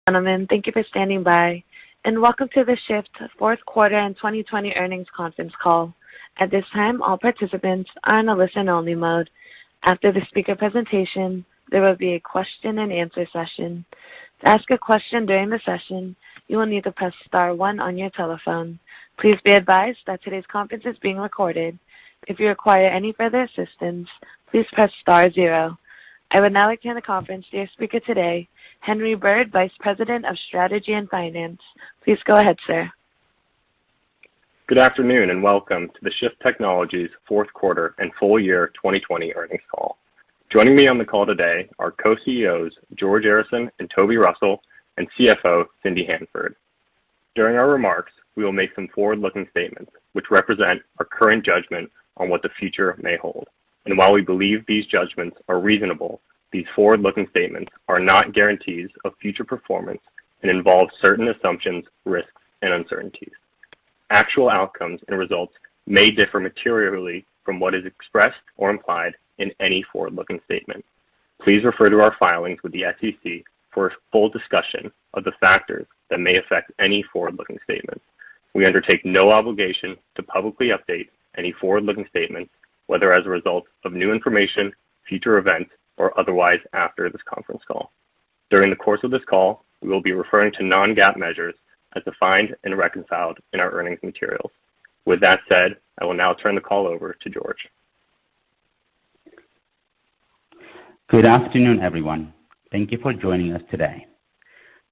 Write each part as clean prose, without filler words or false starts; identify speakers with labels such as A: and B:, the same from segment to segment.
A: Gentlemen, thank you for standing by, and welcome to the Shift fourth quarter and 2020 earnings conference call. At this time, all participants are in a listen-only mode. After the speaker presentation, there will be a question-and-answer session. To ask a question during the session, you will need to press star 1 on your telephone. Please be advised that today's conference is being recorded. If you require any further assistance, please press star 0. I would now like to hand the conference to your speaker today, Henry Bird, Vice President of Strategy and Finance. Please go ahead, sir.
B: Good afternoon and welcome to the Shift Technologies fourth quarter and full year 2020 earnings call. Joining me on the call today are co-CEOs George Arison and Toby Russell and CFO Cindy Hanford. During our remarks, we will make some forward-looking statements which represent our current judgment on what the future may hold. And while we believe these judgments are reasonable, these forward-looking statements are not guarantees of future performance and involve certain assumptions, risks, and uncertainties. Actual outcomes and results may differ materially from what is expressed or implied in any forward-looking statement. Please refer to our filings with the SEC for a full discussion of the factors that may affect any forward-looking statements. We undertake no obligation to publicly update any forward-looking statements, whether as a result of new information, future events, or otherwise after this conference call. During the course of this call, we will be referring to non-GAAP measures as defined and reconciled in our earnings materials. With that said, I will now turn the call over to George.
C: Good afternoon, everyone. Thank you for joining us today.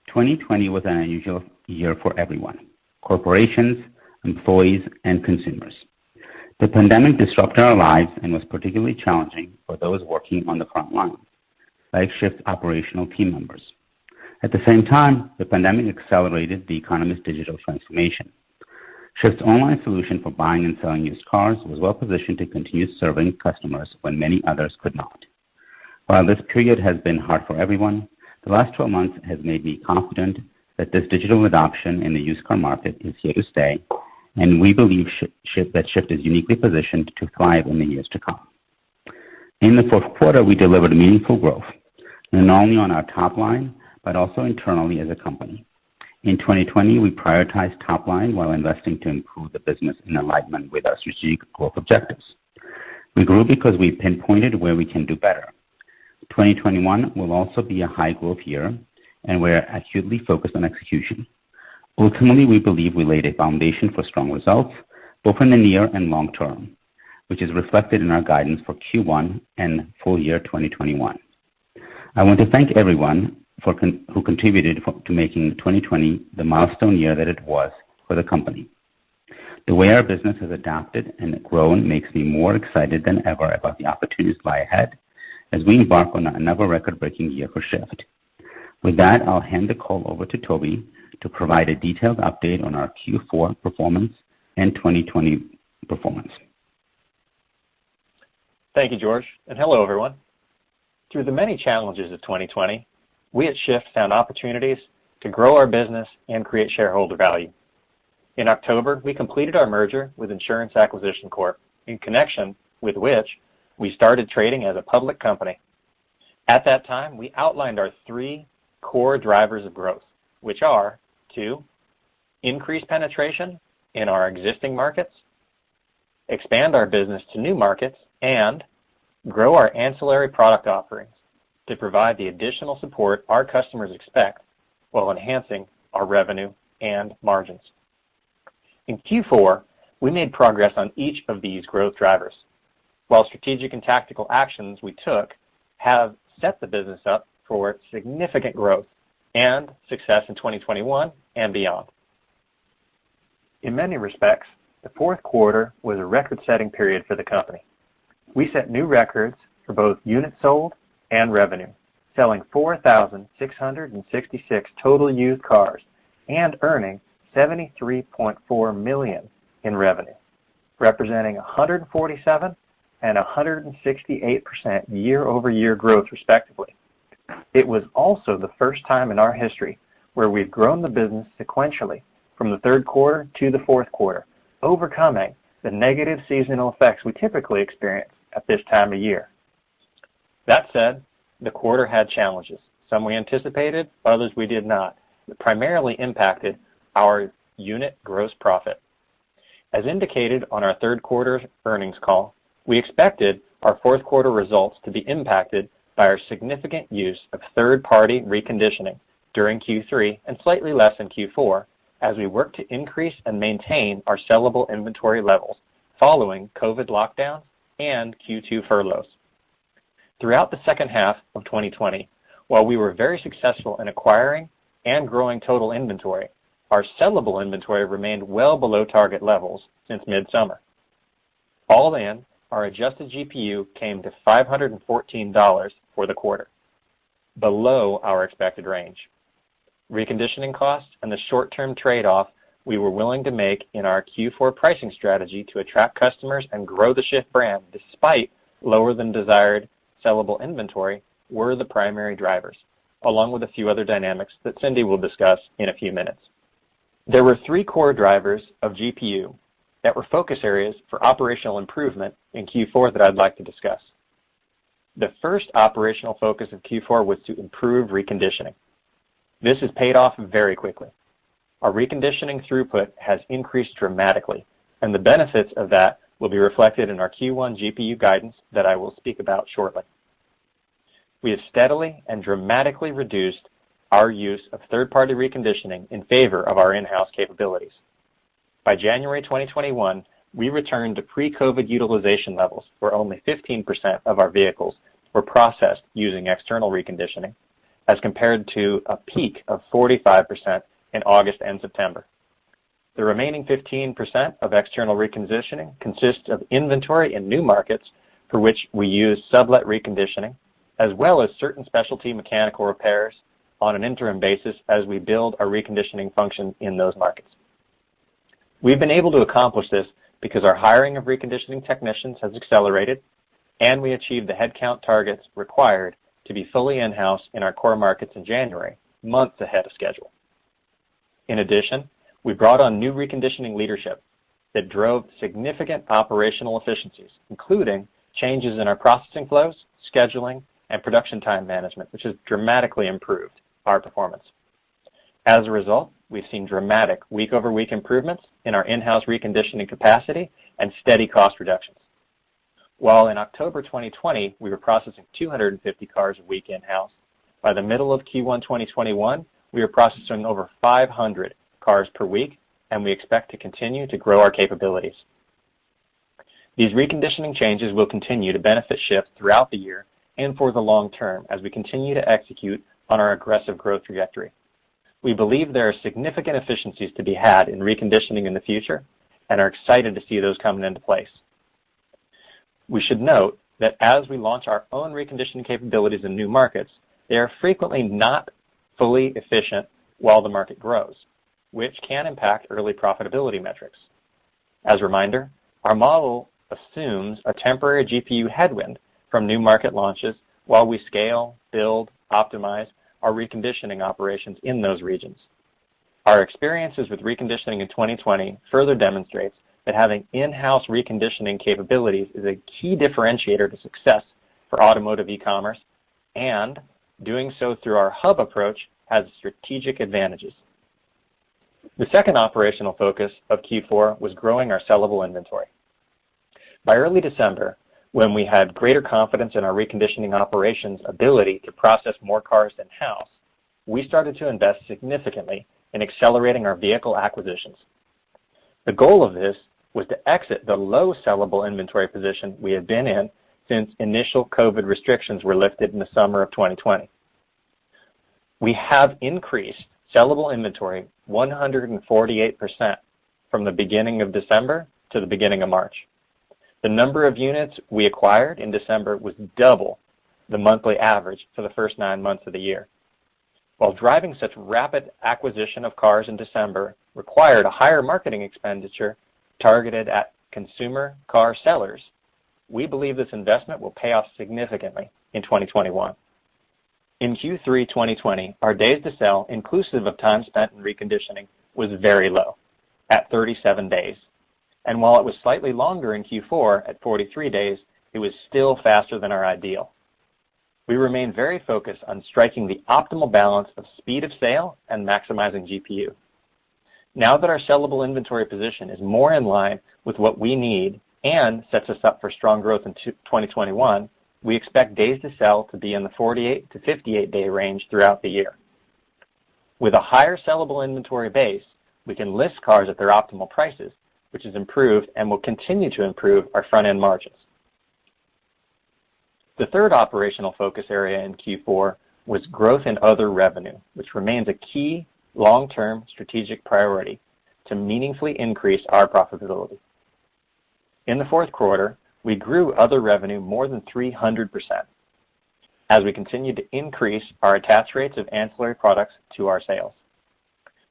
C: 2020 was an unusual year for everyone, corporations, employees, and consumers. The pandemic disrupted our lives and was particularly challenging for those working on the front line, like Shift operational team members. At the same time, the pandemic accelerated the economy's digital transformation. Shift's online solution for buying and selling used cars was well positioned to continue serving customers when many others could not. While this period has been hard for everyone, the last 12 months has made me confident that this digital adoption in the used car market is here to stay, and we believe that Shift is uniquely positioned to thrive in the years to come. In the fourth quarter, we delivered meaningful growth, not only on our top line, but also internally as a company. In 2020, we prioritized top line while investing to improve the business in alignment with our strategic growth objectives. We grew because we pinpointed where we can do better. 2021 will also be a high growth year, and we're acutely focused on execution. Ultimately, we believe we laid a foundation for strong results, both in the near and long term, which is reflected in our guidance for Q1 and full year 2021. I want to thank everyone who contributed to making 2020 the milestone year that it was for the company. The way our business has adapted and grown makes me more excited than ever about the opportunities lie ahead as we embark on another record-breaking year for Shift. With that, I'll hand the call over to Toby to provide a detailed update on our Q4 performance and 2020 performance.
D: Thank you, George, and hello, everyone. Through the many challenges of 2020, we at Shift found opportunities to grow our business and create shareholder value. In October, we completed our merger with Insurance Acquisition Corp., in connection with which we started trading as a public company. At that time, we outlined our 3 core drivers of growth, which are to increase penetration in our existing markets, expand our business to new markets, and grow our ancillary product offerings to provide the additional support our customers expect while enhancing our revenue and margins. In Q4, we made progress on each of these growth drivers, while strategic and tactical actions we took have set the business up for significant growth and success in 2021 and beyond. In many respects, the fourth quarter was a record-setting period for the company. We set new records for both units sold and revenue, selling 4,666 total used cars and earning $73.4 million in revenue, representing 147 and 168% year-over-year growth, respectively. It was also the first time in our history where we've grown the business sequentially from the third quarter to the fourth quarter, overcoming the negative seasonal effects we typically experience at this time of year. That said, the quarter had challenges. Some we anticipated, others we did not. that primarily impacted our unit gross profit. As indicated on our third quarter earnings call, we expected our fourth quarter results to be impacted by our significant use of third-party reconditioning during Q3 and slightly less in Q4 as we work to increase and maintain our sellable inventory levels following COVID lockdowns and Q2 furloughs. Throughout the second half of 2020, while we were very successful in acquiring and growing total inventory, our sellable inventory remained well below target levels since midsummer. All in, our adjusted GPU came to $514 for the quarter, below our expected range. Reconditioning costs and the short-term trade-off we were willing to make in our Q4 pricing strategy to attract customers and grow the Shift brand despite lower than desired sellable inventory were the primary drivers, along with a few other dynamics that Cindy will discuss in a few minutes. There were three core drivers of GPU that were focus areas for operational improvement in Q4 that I'd like to discuss. The first operational focus of Q4 was to improve reconditioning. This has paid off very quickly. Our reconditioning throughput has increased dramatically, and the benefits of that will be reflected in our Q1 GPU guidance that I will speak about shortly. We have steadily and dramatically reduced our use of third-party reconditioning in favor of our in-house capabilities. By January 2021, we returned to pre-COVID utilization levels where only 15% of our vehicles were processed using external reconditioning, as compared to a peak of 45% in August and September. The remaining 15% of external reconditioning consists of inventory in new markets for which we use sublet reconditioning, as well as certain specialty mechanical repairs on an interim basis as we build our reconditioning function in those markets. We've been able to accomplish this because our hiring of reconditioning technicians has accelerated, and we achieved the headcount targets required to be fully in-house in our core markets in January, months ahead of schedule. In addition, we brought on new reconditioning leadership that drove significant operational efficiencies, including changes in our processing flows, scheduling, and production time management, which has dramatically improved our performance. As a result, we've seen dramatic week-over-week improvements in our in-house reconditioning capacity and steady cost reductions. While in October 2020, we were processing 250 cars a week in-house, by the middle of Q1 2021, we were processing over 500 cars per week, and we expect to continue to grow our capabilities. These reconditioning changes will continue to benefit Shift throughout the year and for the long term as we continue to execute on our aggressive growth trajectory. We believe there are significant efficiencies to be had in reconditioning in the future and are excited to see those coming into place. We should note that as we launch our own reconditioning capabilities in new markets, they are frequently not fully efficient while the market grows, which can impact early profitability metrics. As a reminder, our model assumes a temporary GPU headwind from new market launches while we scale, build, optimize our reconditioning operations in those regions. Our experiences with reconditioning in 2020 further demonstrates that having in-house reconditioning capabilities is a key differentiator to success for automotive e-commerce, and doing so through our hub approach has strategic advantages. The second operational focus of Q4 was growing our sellable inventory. By early December, when we had greater confidence in our reconditioning operations' ability to process more cars in-house, we started to invest significantly in accelerating our vehicle acquisitions. The goal of this was to exit the low sellable inventory position we had been in since initial COVID restrictions were lifted in the summer of 2020. We have increased sellable inventory 148% from the beginning of December to the beginning of March. The number of units we acquired in December was double the monthly average for the first 9 months of the year. While driving such rapid acquisition of cars in December required a higher marketing expenditure targeted at consumer car sellers, we believe this investment will pay off significantly in 2021. In Q3 2020, our days to sell, inclusive of time spent in reconditioning, was very low, at 37 days. And while it was slightly longer in Q4 at 43 days, it was still faster than our ideal. We remain very focused on striking the optimal balance of speed of sale and maximizing GPU. Now that our sellable inventory position is more in line with what we need and sets us up for strong growth in 2021, we expect days to sell to be in the 48 to 58 day range throughout the year. With a higher sellable inventory base, we can list cars at their optimal prices, which is improved and will continue to improve our front-end margins. The third operational focus area in Q4 was growth in other revenue, which remains a key long-term strategic priority to meaningfully increase our profitability. In the fourth quarter, we grew other revenue more than 300% as we continue to increase our attach rates of ancillary products to our sales.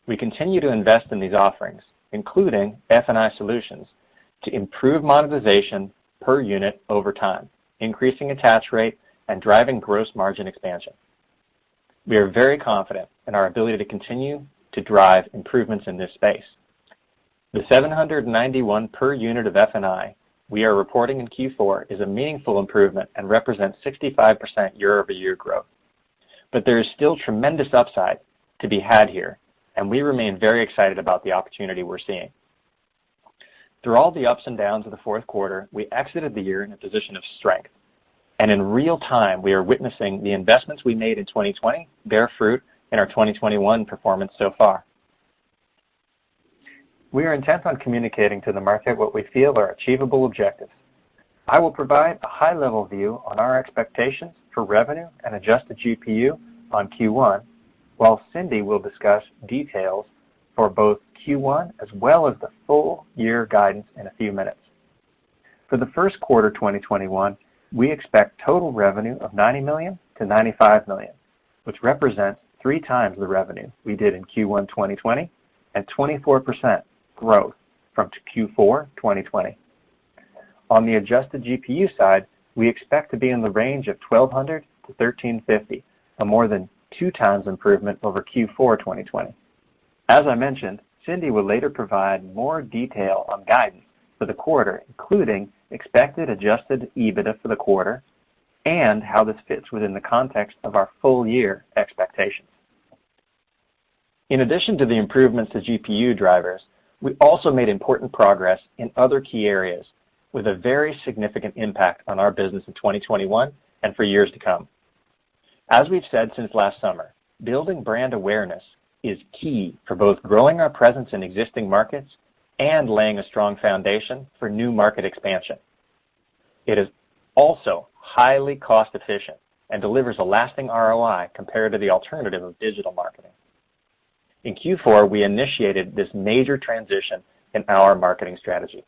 D: We continue to invest in these offerings, including F&I solutions, to improve monetization per unit over time, increasing attach rate and driving gross margin expansion. We are very confident in our ability to continue to drive improvements in this space. The 791 per unit of F&I we are reporting in Q4 is a meaningful improvement and represents 65% year-over-year growth. But there is still tremendous upside to be had here, and we remain very excited about the opportunity we're seeing. Through all the ups and downs of the fourth quarter, we exited the year in a position of strength. And in real time, we are witnessing the investments we made in 2020 bear fruit in our 2021 performance so far. We are intent on communicating to the market what we feel are achievable objectives. I will provide a high-level view on our expectations for revenue and adjusted GPU on Q1, while Cindy will discuss details for both Q1 as well as the full year guidance in a few minutes. For the first quarter 2021, we expect total revenue of $90 million to $95 million, which represents 3 times the revenue we did in Q1 2020 and 24% growth from Q4 2020. On the adjusted GPU side, we expect to be in the range of $1,200 to $1,350, a more than 2 times improvement over Q4 2020. As I mentioned, Cindy will later provide more detail on guidance for the quarter, including expected adjusted Ebitda for the quarter and how this fits within the context of our full year expectations. In addition to the improvements to GPU drivers, we also made important progress in other key areas with a very significant impact on our business in 2021 and for years to come. As we've said since last summer, building brand awareness is key for both growing our presence in existing markets and laying a strong foundation for new market expansion. It is also highly cost efficient and delivers a lasting ROI compared to the alternative of digital marketing. In Q4, we initiated this major transition in our marketing strategy.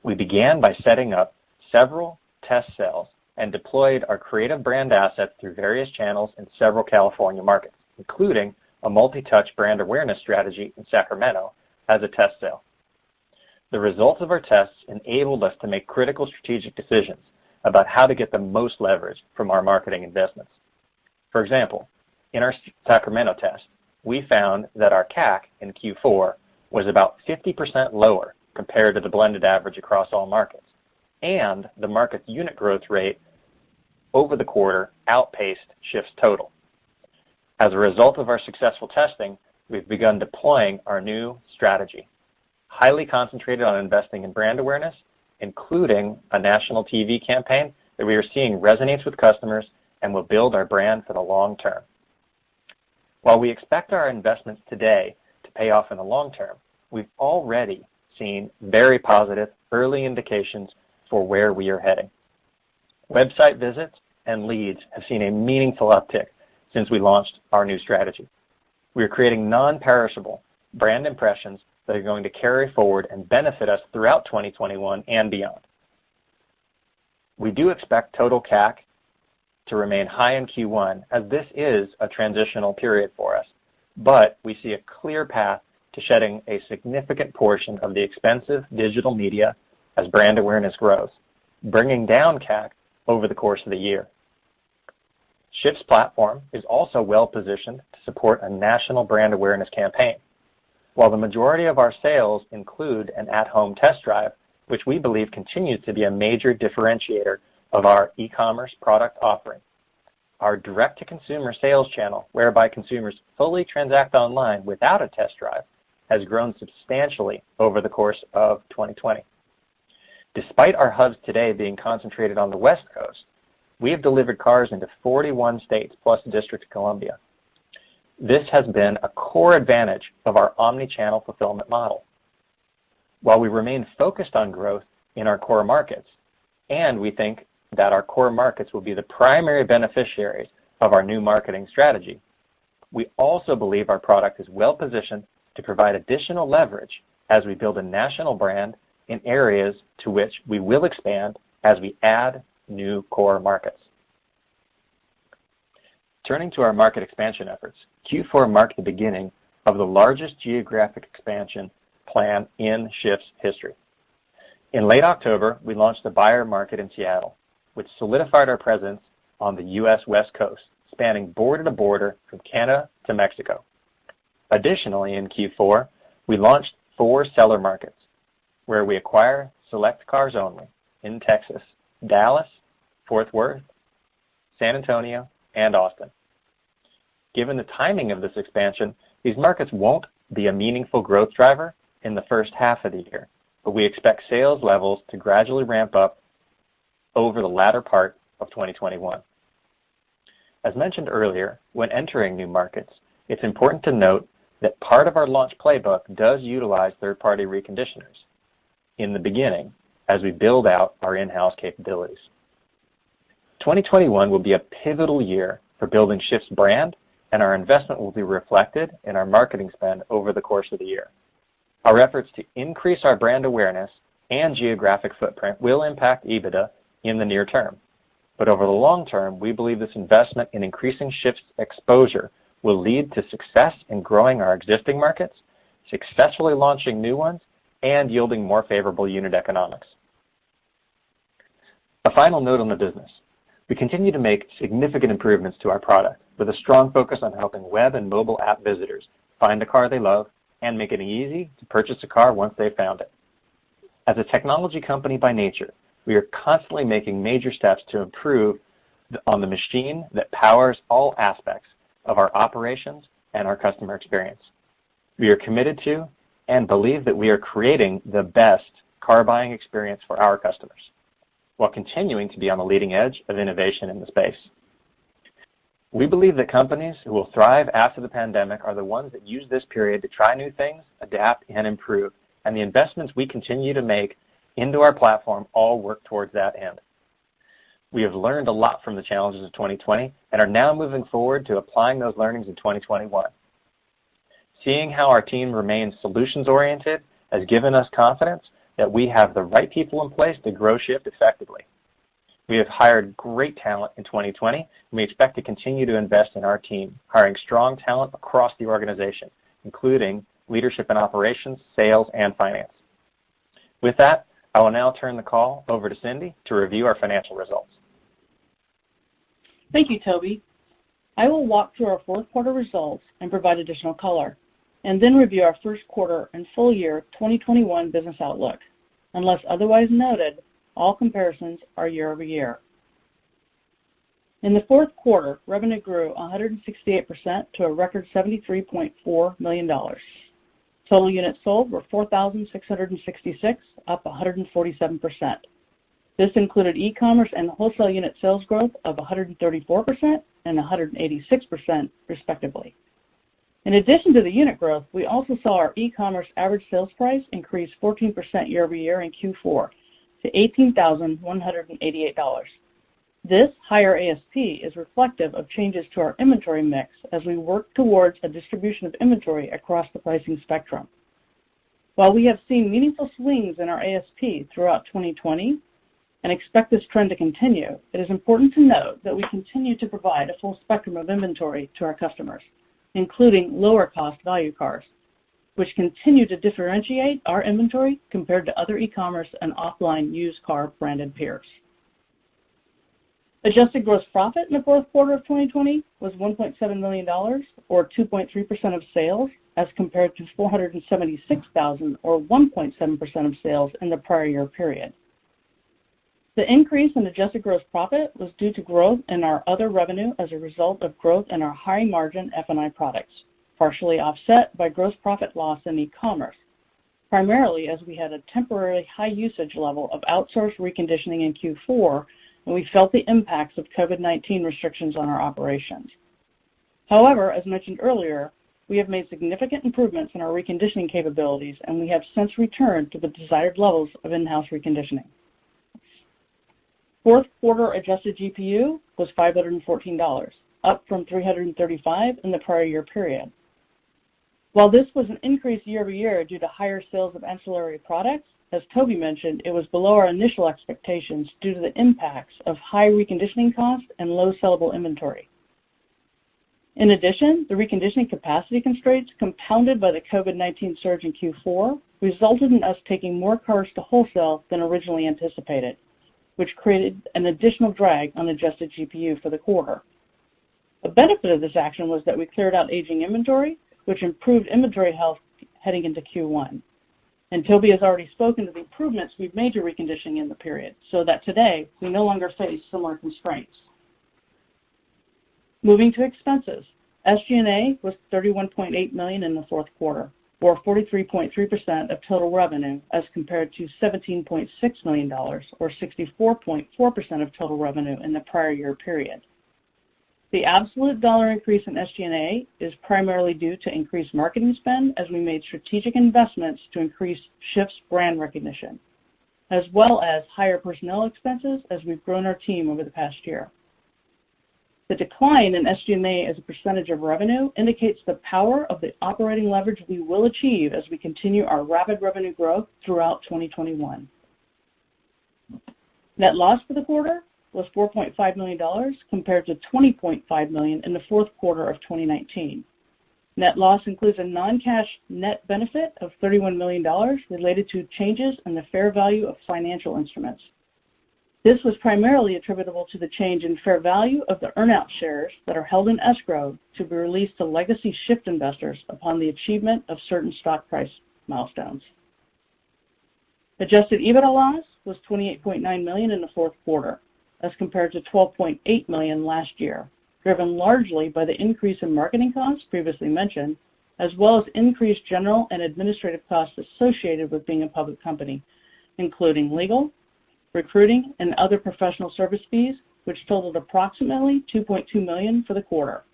D: We began by setting up several test cells and deployed our creative brand assets through various channels in several California markets, including a multi-touch brand awareness strategy in Sacramento as a test cell. The results of our tests enabled us to make critical strategic decisions about how to get the most leverage from our marketing investments. For example, in our Sacramento test, we found that our CAC in Q4 was about 50% lower compared to the blended average across all markets, and the market's unit growth rate over the quarter outpaced Shift's total. As a result of our successful testing, we've begun deploying our new strategy, highly concentrated on investing in brand awareness, including a national TV campaign that we are seeing resonates with customers and will build our brand for the long term. While we expect our investments today to pay off in the long term, we've already seen very positive early indications for where we are heading. Website visits and leads have seen a meaningful uptick since we launched our new strategy. We are creating non-perishable brand impressions that are going to carry forward and benefit us throughout 2021 and beyond. We do expect total CAC to remain high in Q1, as this is a transitional period for us, but we see a clear path to shedding a significant portion of the expensive digital media as brand awareness grows, bringing down CAC over the course of the year. Shift's platform is also well positioned to support a national brand awareness campaign. While the majority of our sales include an at-home test drive, which we believe continues to be a major differentiator of our e-commerce product offering, our direct-to-consumer sales channel, whereby consumers fully transact online without a test drive, has grown substantially over the course of 2020. Despite our hubs today being concentrated on the West Coast, we have delivered cars into 41 states plus the District of Columbia. This has been a core advantage of our omni-channel fulfillment model. While we remain focused on growth in our core markets, and we think that our core markets will be the primary beneficiaries of our new marketing strategy, we also believe our product is well positioned to provide additional leverage as we build a national brand in areas to which we will expand as we add new core markets. Turning to our market expansion efforts, Q4 marked the beginning of the largest geographic expansion plan in Shift's history. In late October, we launched the buyer market in Seattle, which solidified our presence on the U.S. West Coast, spanning border to border from Canada to Mexico. Additionally, in Q4, we launched 4 seller markets, where we acquire select cars only in Texas, Dallas, Fort Worth, San Antonio, and Austin. Given the timing of this expansion, these markets won't be a meaningful growth driver in the first half of the year, but we expect sales levels to gradually ramp up over the latter part of 2021. As mentioned earlier, when entering new markets, it's important to note that part of our launch playbook does utilize third-party reconditioners in the beginning as we build out our in-house capabilities. 2021 will be a pivotal year for building Shift's brand, and our investment will be reflected in our marketing spend over the course of the year. Our efforts to increase our brand awareness and geographic footprint will impact Ebitda in the near term. But over the long term, we believe this investment in increasing Shift's exposure will lead to success in growing our existing markets, successfully launching new ones, and yielding more favorable unit economics. A final note on the business. We continue to make significant improvements to our product with a strong focus on helping web and mobile app visitors find a car they love and make it easy to purchase a car once they've found it. As a technology company by nature, we are constantly making major steps to improve on the machine that powers all aspects of our operations and our customer experience. We are committed to and believe that we are creating the best car buying experience for our customers, while continuing to be on the leading edge of innovation in the space. We believe that companies who will thrive after the pandemic are the ones that use this period to try new things, adapt, and improve, and the investments we continue to make into our platform all work towards that end. We have learned a lot from the challenges of 2020 and are now moving forward to applying those learnings in 2021. Seeing how our team remains solutions-oriented has given us confidence that we have the right people in place to grow Shift effectively. We have hired great talent in 2020, and we expect to continue to invest in our team, hiring strong talent across the organization, including leadership and operations, sales, and finance. With that, I will now turn the call over to Cindy to review our financial results.
E: Thank you, Toby. I will walk through our fourth quarter results and provide additional color, and then review our first quarter and full year 2021 business outlook. Unless otherwise noted, all comparisons are year over year. In the fourth quarter, revenue grew 168% to a record $73.4 million. Total units sold were 4,666, up 147%. This included e-commerce and wholesale unit sales growth of 134% and 186%, respectively. In addition to the unit growth, we also saw our e-commerce average sales price increase 14% year over year in Q4 to $18,188. This higher ASP is reflective of changes to our inventory mix as we work towards a distribution of inventory across the pricing spectrum. While we have seen meaningful swings in our ASP throughout 2020 and expect this trend to continue, it is important to note that we continue to provide a full spectrum of inventory to our customers, including lower cost value cars, which continue to differentiate our inventory compared to other e-commerce and offline used car branded peers. Adjusted gross profit in the fourth quarter of 2020 was $1.7 million, or 2.3% of sales, as compared to $476,000, or 1.7% of sales in the prior year period. The increase in adjusted gross profit was due to growth in our other revenue as a result of growth in our high-margin F&I products, partially offset by gross profit loss in e-commerce, primarily as we had a temporarily high usage level of outsourced reconditioning in Q4, and we felt the impacts of COVID-19 restrictions on our operations. However, as mentioned earlier, we have made significant improvements in our reconditioning capabilities, and we have since returned to the desired levels of in-house reconditioning. Fourth quarter adjusted GPU was $514, up from $335 in the prior year period. While this was an increase year over year due to higher sales of ancillary products, as Toby mentioned, it was below our initial expectations due to the impacts of high reconditioning costs and low sellable inventory. In addition, the reconditioning capacity constraints compounded by the COVID-19 surge in Q4 resulted in us taking more cars to wholesale than originally anticipated, which created an additional drag on adjusted GPU for the quarter. A benefit of this action was that we cleared out aging inventory, which improved inventory health heading into Q1. And Toby has already spoken to the improvements we've made to reconditioning in the period, so that today we no longer face similar constraints. Moving to expenses, SG&A was $31.8 million in the fourth quarter, or 43.3% of total revenue, as compared to $17.6 million, or 64.4% of total revenue in the prior year period. The absolute dollar increase in SG&A is primarily due to increased marketing spend as we made strategic investments to increase Shift's brand recognition, as well as higher personnel expenses as we've grown our team over the past year. The decline in SG&A as a percentage of revenue indicates the power of the operating leverage we will achieve as we continue our rapid revenue growth throughout 2021. Net loss for the quarter was $4.5 million compared to $20.5 million in the fourth quarter of 2019. Net loss includes a non-cash net benefit of $31 million related to changes in the fair value of financial instruments. This was primarily attributable to the change in fair value of the earnout shares that are held in escrow to be released to legacy Shift investors upon the achievement of certain stock price milestones. Adjusted Ebitda loss was $28.9 million in the fourth quarter, as compared to $12.8 million last year, driven largely by the increase in marketing costs previously mentioned, as well as increased general and administrative costs associated with being a public company, including legal, recruiting, and other professional service fees, which totaled approximately $2.2 million for the quarter.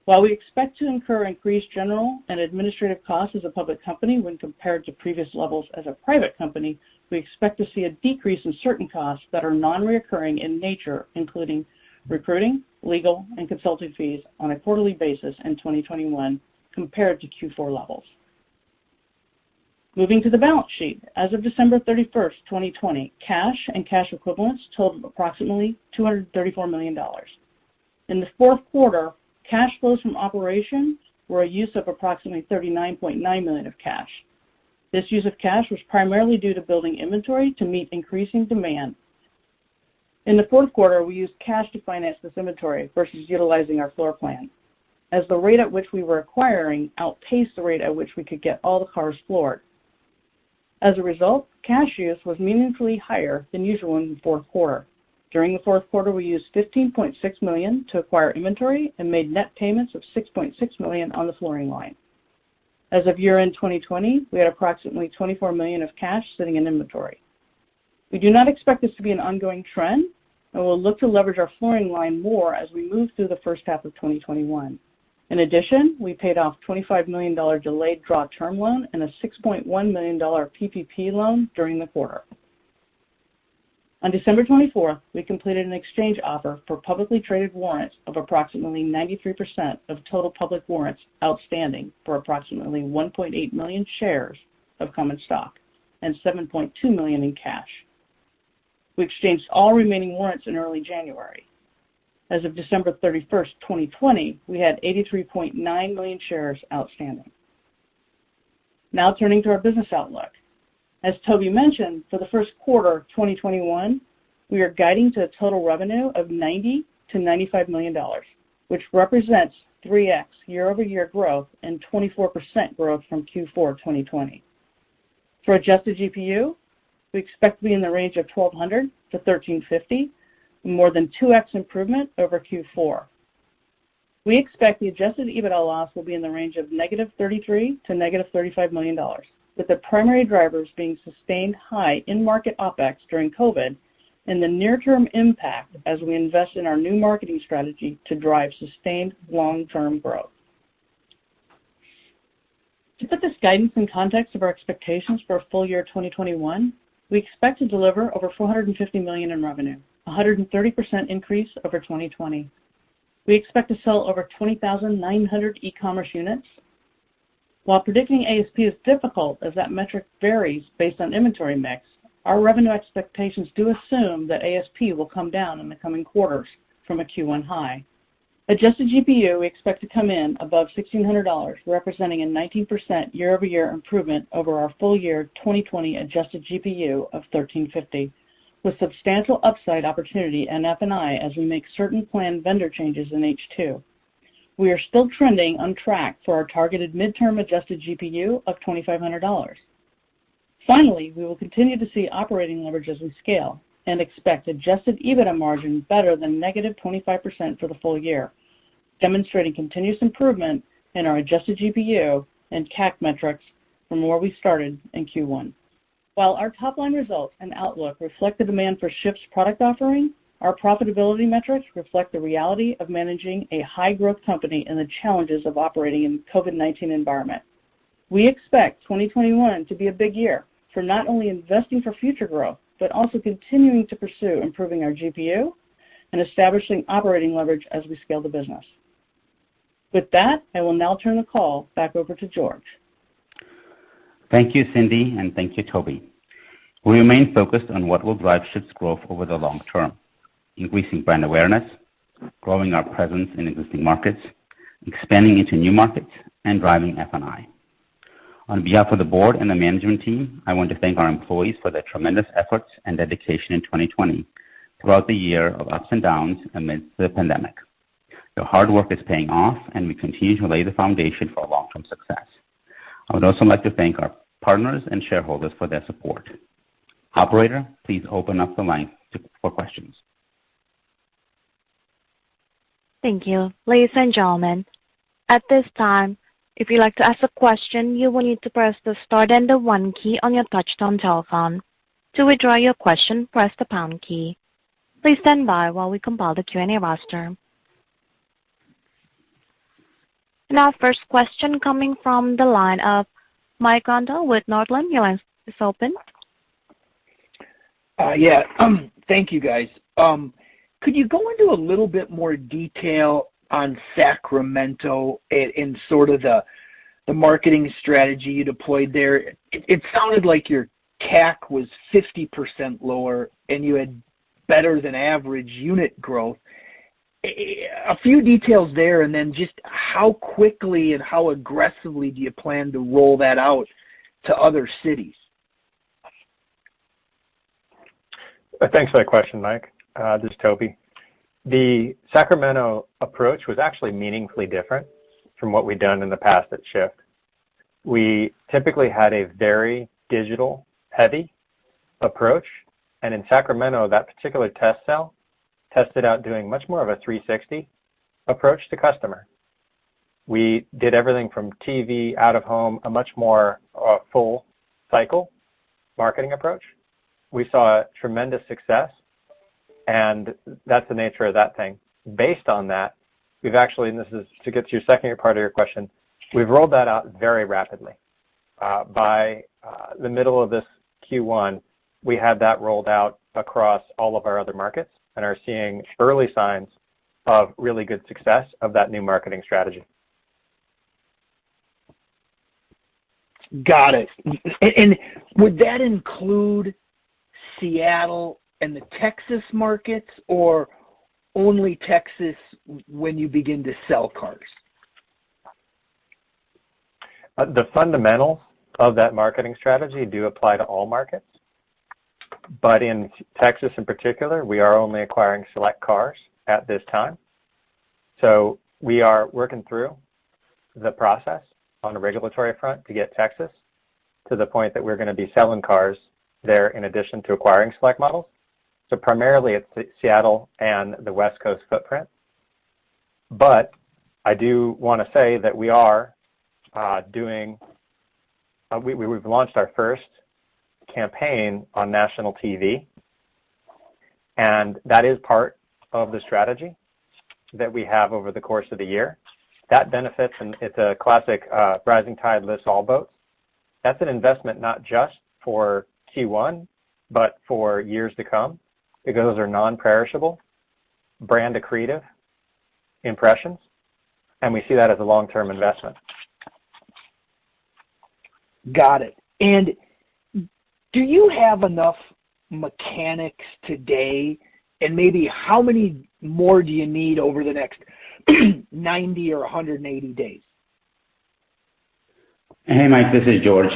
E: While we expect to incur increased general and administrative costs as a public company when compared to previous levels as a private company, we expect to see a decrease in certain costs that are non-recurring in nature, including recruiting, legal, and consulting fees on a quarterly basis in 2021 compared to Q4 levels. Moving to the balance sheet, as of December 31st, 2020, cash and cash equivalents totaled approximately $234 million. In the fourth quarter, cash flows from operations were a use of approximately $39.9 million of cash. This use of cash was primarily due to building inventory to meet increasing demand. In the fourth quarter, we used cash to finance this inventory versus utilizing our floor plan, as the rate at which we were acquiring outpaced the rate at which we could get all the cars floored. As a result, cash use was meaningfully higher than usual in the fourth quarter. During the fourth quarter, we used $15.6 million to acquire inventory and made net payments of $6.6 million on the flooring line. As of year-end 2020, we had approximately $24 million of cash sitting in inventory. We do not expect this to be an ongoing trend, and we'll look to leverage our flooring line more as we move through the first half of 2021. In addition, we paid off $25 million delayed draw term loan and a $6.1 million PPP loan during the quarter. On December 24th, we completed an exchange offer for publicly traded warrants of approximately 93% of total public warrants outstanding for approximately 1.8 million shares of common stock and $7.2 million in cash. We exchanged all remaining warrants in early January. As of December 31st, 2020, we had 83.9 million shares outstanding. Now turning to our business outlook. As Toby mentioned, for the first quarter of 2021, we are guiding to a total revenue of $90 to $95 million, which represents 3x year-over-year growth and 24% growth from Q4 2020. For adjusted GPU, we expect to be in the range of $1,200 to $1,350, more than 2x improvement over Q4. We expect the adjusted EBITDA loss will be in the range of negative $33 to negative $35 million, with the primary drivers being sustained high in-market OpEx during COVID and the near-term impact as we invest in our new marketing strategy to drive sustained long-term growth. To put this guidance in context of our expectations for full year 2021, we expect to deliver over $450 million in revenue, a 130% increase over 2020. We expect to sell over 20,900 e-commerce units. While predicting ASP is difficult as that metric varies based on inventory mix, our revenue expectations do assume that ASP will come down in the coming quarters from a Q1 high. Adjusted GPU we expect to come in above $1,600, representing a 19% year-over-year improvement over our full year 2020 adjusted GPU of $1,350, with substantial upside opportunity in F&I as we make certain planned vendor changes in H2. We are still trending on track for our targeted midterm adjusted GPU of $2,500. Finally, we will continue to see operating leverage as we scale and expect adjusted EBITDA margin better than negative 25% for the full year, demonstrating continuous improvement in our adjusted GPU and CAC metrics from where we started in Q1. While our top-line results and outlook reflect the demand for Shift's product offering, our profitability metrics reflect the reality of managing a high-growth company and the challenges of operating in the COVID-19 environment. We expect 2021 to be a big year for not only investing for future growth, but also continuing to pursue improving our GPU and establishing operating leverage as we scale the business. With that, I will now turn the call back over to George.
C: Thank you, Cindy, and thank you, Toby. We remain focused on what will drive Shift's growth over the long term, increasing brand awareness, growing our presence in existing markets, expanding into new markets, and driving F&I. On behalf of the board and the management team, I want to thank our employees for their tremendous efforts and dedication in 2020 throughout the year of ups and downs amidst the pandemic. Your hard work is paying off, and we continue to lay the foundation for long-term success. I would also like to thank our partners and shareholders for their support. Operator, please open up the line for questions.
A: Thank you. Ladies and gentlemen, at this time, if you'd like to ask a question, you will need to press the star and the 1 key on your touchtone telephone. To withdraw your question, press the pound key. Please stand by while we compile the Q&A roster. And our first question coming from the line of Mike Grondahl with Northland. Your line is open.
F: Thank you, guys. Could you go into a little bit more detail on Sacramento and sort of the marketing strategy you deployed there? It sounded like your CAC was 50% lower and you had better than average unit growth. A few details there, and then just how quickly and how aggressively do you plan to roll that out to other cities?
D: Thanks for that question, Mike. This is Toby. The Sacramento approach was actually meaningfully different from what we'd done in the past at Shift. We typically had a very digital-heavy approach, and in Sacramento, that particular test cell tested out doing much more of a 360 approach to customer. We did everything from TV, out of home, a much more full cycle marketing approach. We saw tremendous success, and that's the nature of that thing. Based on that, we've actually, and this is to get to your second part of your question, we've rolled that out very rapidly. By the middle of this Q1, we had that rolled out across all of our other markets and are seeing early signs of really good success of that new marketing strategy.
F: Got it. And would that include Seattle and the Texas markets, or only Texas when you begin to sell cars?
D: The fundamentals of that marketing strategy do apply to all markets, but in Texas in particular, we are only acquiring select cars at this time. So we are working through the process on a regulatory front to get Texas to the point that we're going to be selling cars there in addition to acquiring select models. So primarily it's Seattle and the West Coast footprint. But I do want to say that we are we've launched our first campaign on national TV, and that is part of the strategy that we have over the course of the year. That benefits, and it's a classic rising tide lifts all boats. That's an investment not just for Q1, but for years to come, because those are non-perishable, brand accretive impressions, and we see that as a long-term investment.
F: Got it. And do you have enough mechanics today, and maybe how many more do you need over the next 90 or 180 days?
C: Hey, Mike, this is George.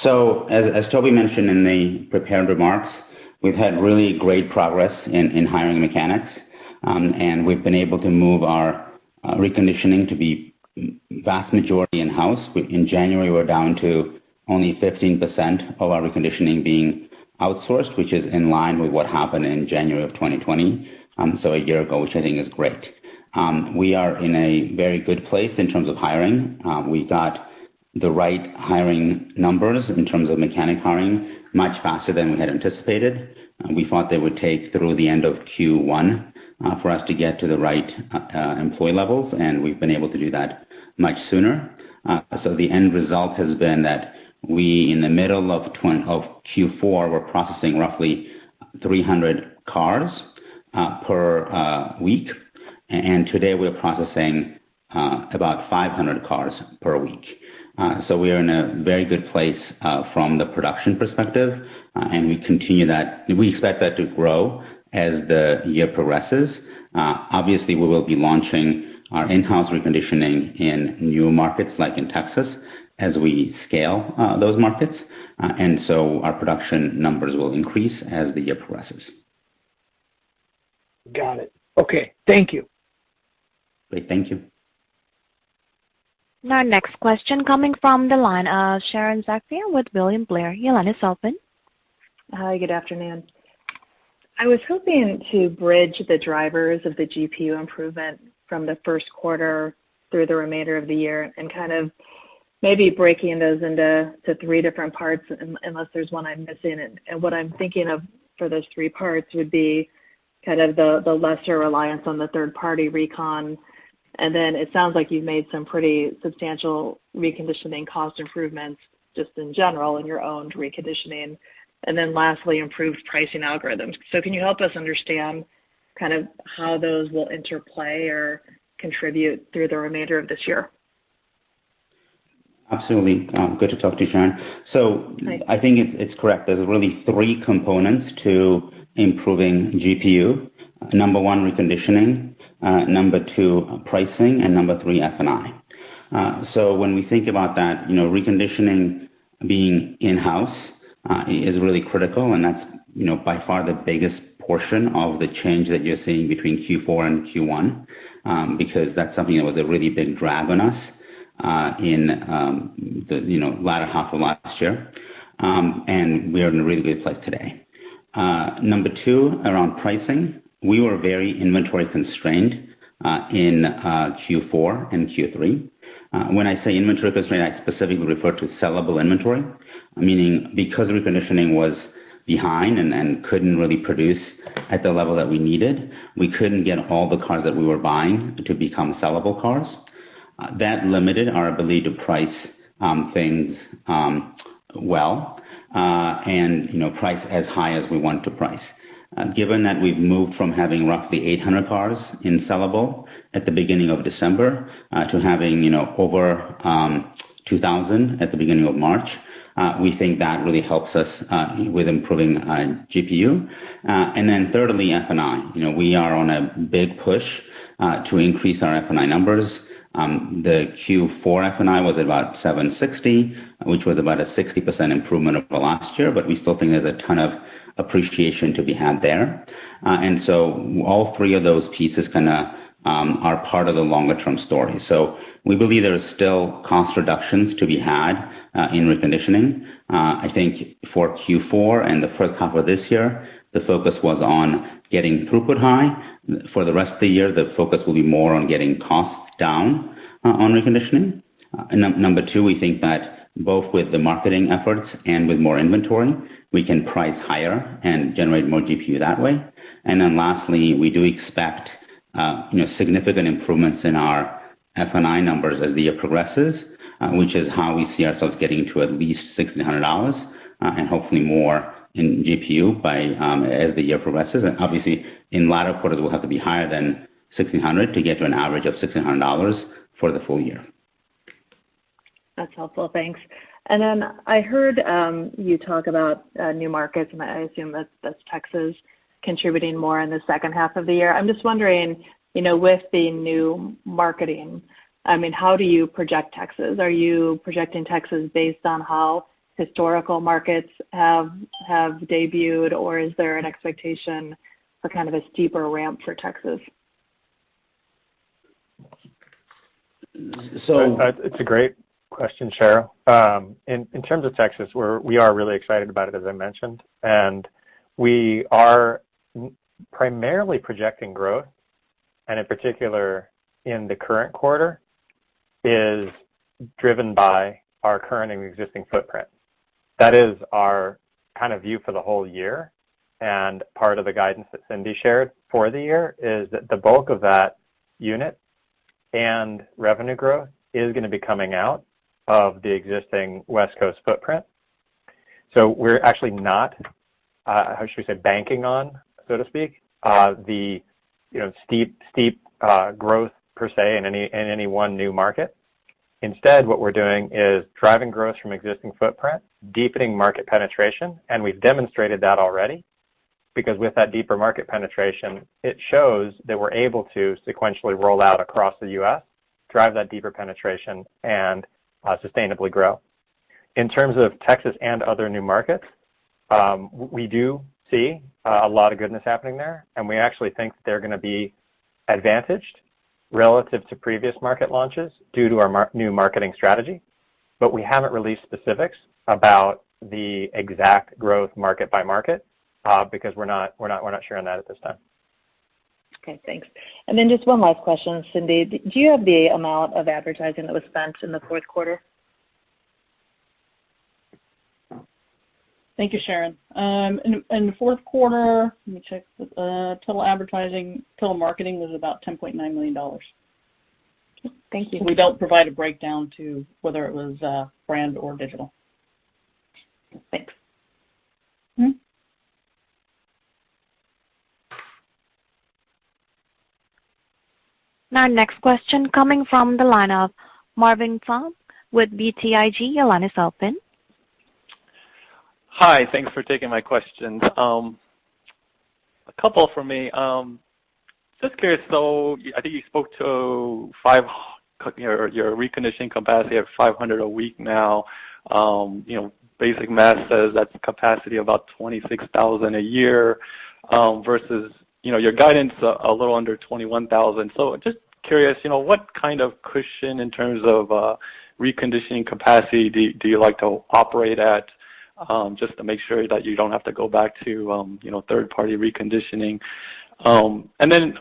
C: So as Toby mentioned in the prepared remarks, we've had really great progress in hiring mechanics, and we've been able to move our reconditioning to be vast majority in-house. In January, we're down to only 15% of our reconditioning being outsourced, which is in line with what happened in January of 2020, so a year ago, which I think is great. We are in a very good place in terms of hiring. We got the right hiring numbers in terms of mechanic hiring much faster than we had anticipated. We thought they would take through the end of Q1 for us to get to the right employee levels, and we've been able to do that much sooner. So the end result has been that we, in the middle of Q4, were processing roughly 300 cars per week, and today we're processing about 500 cars per week. So we are in a very good place from the production perspective, and we continue that. We expect that to grow as the year progresses. Obviously, we will be launching our in-house reconditioning in new markets like in Texas as we scale those markets, and so our production numbers will increase as the year progresses.
F: Got it. Okay, thank you.
C: Great, thank you.
G: Our next question coming from the line of Sharon Zackfia with William Blair. Your line is open.
H: Hi, good afternoon. I was hoping to bridge the drivers of the GPU improvement from the first quarter through the remainder of the year and kind of maybe breaking those into three different parts, unless there's one I'm missing. And what I'm thinking of for those three parts would be kind of the lesser reliance on the third-party recon. And then it sounds like you've made some pretty substantial reconditioning cost improvements just in general in your own reconditioning. And then lastly, improved pricing algorithms. So can you help us understand kind of how those will interplay or contribute through the remainder of this year?
C: Absolutely. Good to talk to you, Sharon. So
H: Hi.
C: I think it's correct. There's really three components to improving GPU. Number one, reconditioning. Number two, pricing. And number three, F&I. So when we think about that, reconditioning being in-house is really critical, and that's by far the biggest portion of the change that you're seeing between Q4 and Q1, because that's something that was a really big drag on us in the latter half of last year, and we're in a really good place today. Number two, around pricing, we were very inventory constrained in Q4 and Q3. When I say inventory constraint, I specifically refer to sellable inventory, meaning because reconditioning was behind and couldn't really produce at the level that we needed, we couldn't get all the cars that we were buying to become sellable cars. That limited our ability to price things well and price as high as we want to price. Given that we've moved from having roughly 800 cars in sellable at the beginning of December to having over 2,000 at the beginning of March, we think that really helps us with improving GPU. And then thirdly, F&I. We are on a big push to increase our F&I numbers. The Q4 F&I was about 760, which was about a 60% improvement over last year, but we still think there's a ton of appreciation to be had there. And so all three of those pieces kind of are part of the longer term story. So we believe there is still cost reductions to be had in reconditioning. I think for Q4 and the first half of this year, the focus was on getting throughput high. For the rest of the year, the focus will be more on getting costs down on reconditioning. Number two, we think that both with the marketing efforts and with more inventory, we can price higher and generate more GPU that way. And then lastly, we do expect significant improvements in our F&I numbers as the year progresses, which is how we see ourselves getting to at least $1,600 and hopefully more in GPU as the year progresses. And obviously, in latter quarters, we'll have to be higher than $1,600 to get to an average of $1,600 for the full year.
H: That's helpful. Thanks. And then I heard you talk about new markets, and I assume that's Texas contributing more in the second half of the year. I'm just wondering, with the new marketing, how do you project Texas? Are you projecting Texas based on how historical markets have debuted, or is there an expectation for kind of a steeper ramp for Texas?
D: So it's a great question, Cheryl. In terms of Texas, we are really excited about it, as I mentioned, and we are primarily projecting growth, and in particular in the current quarter, is driven by our current and existing footprint. That is our kind of view for the whole year, and part of the guidance that Cindy shared for the year is that the bulk of that unit and revenue growth is going to be coming out of the existing West Coast footprint. So we're actually not, how should we say, banking on, so to speak, the steep growth per se in any one new market. Instead, what we're doing is driving growth from existing footprint, deepening market penetration, and we've demonstrated that already, because with that deeper market penetration, it shows that we're able to sequentially roll out across the U.S., drive that deeper penetration, and sustainably grow. In terms of Texas and other new markets, we do see a lot of goodness happening there, and we actually think that they're going to be advantaged relative to previous market launches due to our new marketing strategy, but we haven't released specifics about the exact growth market by market because we're not sharing that at this time.
H: Okay, thanks. And then just one last question, Cindy. Do you have the amount of advertising that was spent in the fourth quarter?
E: Thank you, Sharon. In the fourth quarter, let me check. Total marketing was about $10.9 million.
H: Thank you.
E: We don't provide a breakdown to whether it was brand or digital.
H: Thanks.
E: Mm-hmm.
G: Now, next question coming from the line of Marvin Fong with BTIG. Your line is open.
I: Hi, thanks for taking my questions. A couple for me. Just curious, so I think you spoke to your reconditioning capacity at 500 a week now. Basic math says that's capacity about 26,000 a year versus your guidance a little under 21,000. So just curious, what kind of cushion in terms of reconditioning capacity do you like to operate at? Just to make sure that you don't have to go back to third-party reconditioning. And then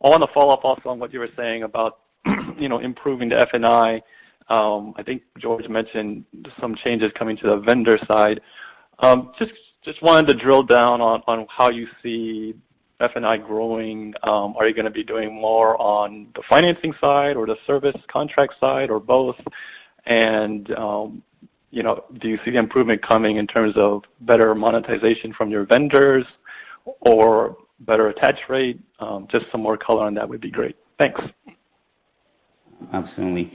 I: I want to follow up also on what you were saying about improving the F&I. I think George mentioned some changes coming to the vendor side. Just wanted to drill down on how you see F&I growing. Are you going to be doing more on the financing side or the service contract side or both? And do you see the improvement coming in terms of better monetization from your vendors or better attach rate? Just some more color on that would be great. Thanks.
C: Absolutely.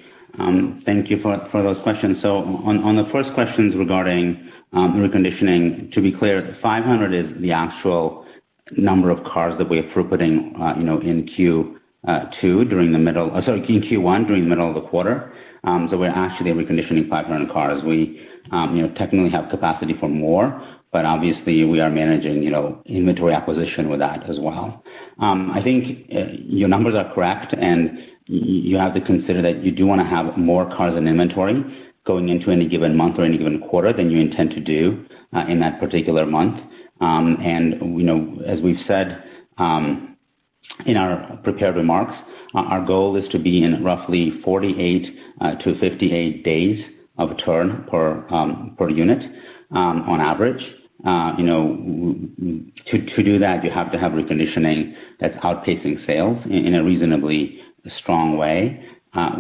C: Thank you for those questions. So on the first questions regarding reconditioning, to be clear, 500 is the actual number of cars that we're throughputing in Q2 during the middle of the quarter. So we're actually reconditioning 500 cars. We technically have capacity for more, but obviously we are managing inventory acquisition with that as well. I think your numbers are correct, and you have to consider that you do want to have more cars in inventory going into any given month or any given quarter than you intend to do in that particular month. And as we've said in our prepared remarks, our goal is to be in roughly 48 to 58 days of turn per unit on average. To do that, you have to have reconditioning that's outpacing sales in a reasonably strong way.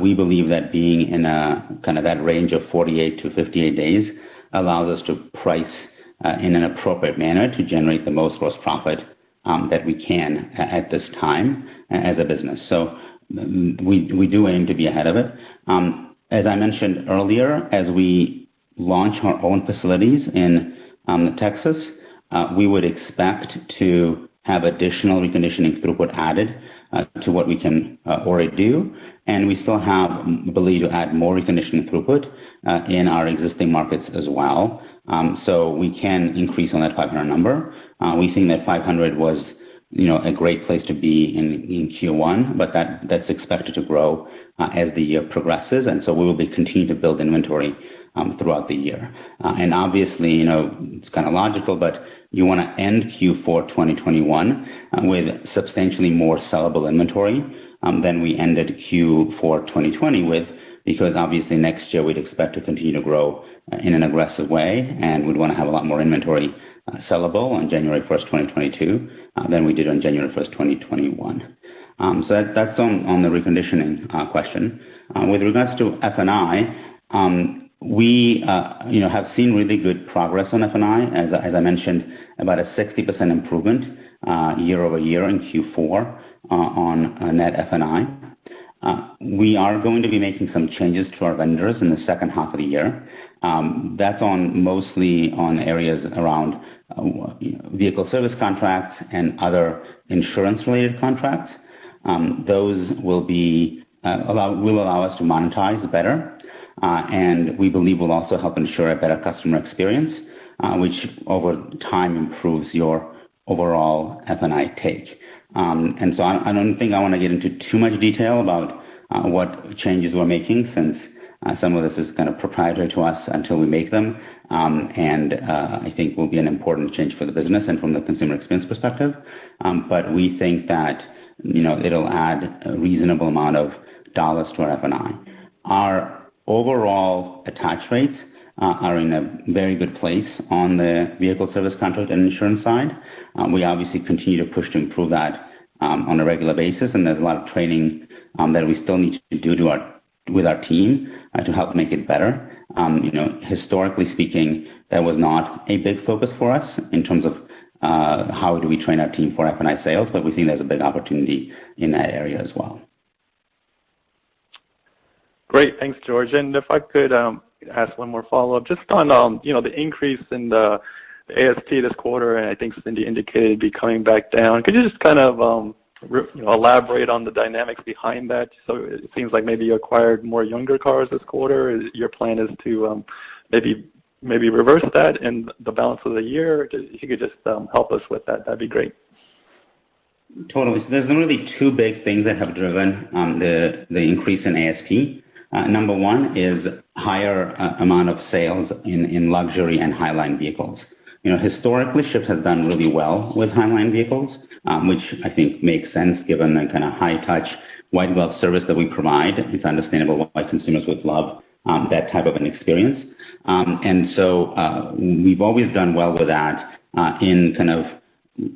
C: We believe that being in a kind of that range of 48 to 58 days allows us to price in an appropriate manner to generate the most gross profit that we can at this time as a business. So we do aim to be ahead of it. As I mentioned earlier, as we launch our own facilities in Texas, we would expect to have additional reconditioning throughput added to what we can already do. And we still have ability to add more reconditioning throughput in our existing markets as well. So we can increase on that 500 number. We think that 500 was a great place to be in Q1, but that's expected to grow as the year progresses. And so we will be continuing to build inventory throughout the year. And obviously, it's kind of logical, but you want to end Q4 2021 with substantially more sellable inventory than we ended Q4 2020 with, because obviously next year we'd expect to continue to grow in an aggressive way, and we'd want to have a lot more inventory sellable on January 1st, 2022 than we did on January 1st, 2021. So that's on the reconditioning question. With regards to F&I, we have seen really good progress on F&I. As I mentioned, about a 60% improvement year over year in Q4 on net F&I. We are going to be making some changes to our vendors in the second half of the year. That's mostly on areas around vehicle service contracts and other insurance-related contracts. Those will allow us to monetize better. And we believe will also help ensure a better customer experience, which over time improves your overall F&I take. And so I don't think I want to get into too much detail about what changes we're making, since some of this is kind of proprietary to us until we make them. And I think will be an important change for the business and from the consumer experience perspective. But we think that it'll add a reasonable amount of dollars to our F&I. Our overall attach rates are in a very good place on the vehicle service contract and insurance side. We obviously continue to push to improve that on a regular basis, and there's a lot of training that we still need to do with our team to help make it better. Historically speaking, that was not a big focus for us in terms of how do we train our team for F&I sales, but we think there's a big opportunity in that area as well.
I: Great. Thanks, George. And if I could ask one more follow-up, just on the increase in the ASP this quarter, and I think Cindy indicated it'd be coming back down. Could you just kind of elaborate on the dynamics behind that? So it seems like maybe you acquired more younger cars this quarter. Your plan is to maybe reverse that in the balance of the year. If you could just help us with that, that'd be great.
C: Totally. So there's really two big things that have driven the increase in ASP. Number one is higher amount of sales in luxury and highline vehicles. Historically, Shift has done really well with highline vehicles, which I think makes sense given the kind of high-touch, white glove service that we provide. It's understandable why consumers would love that type of an experience. And so we've always done well with that in kind of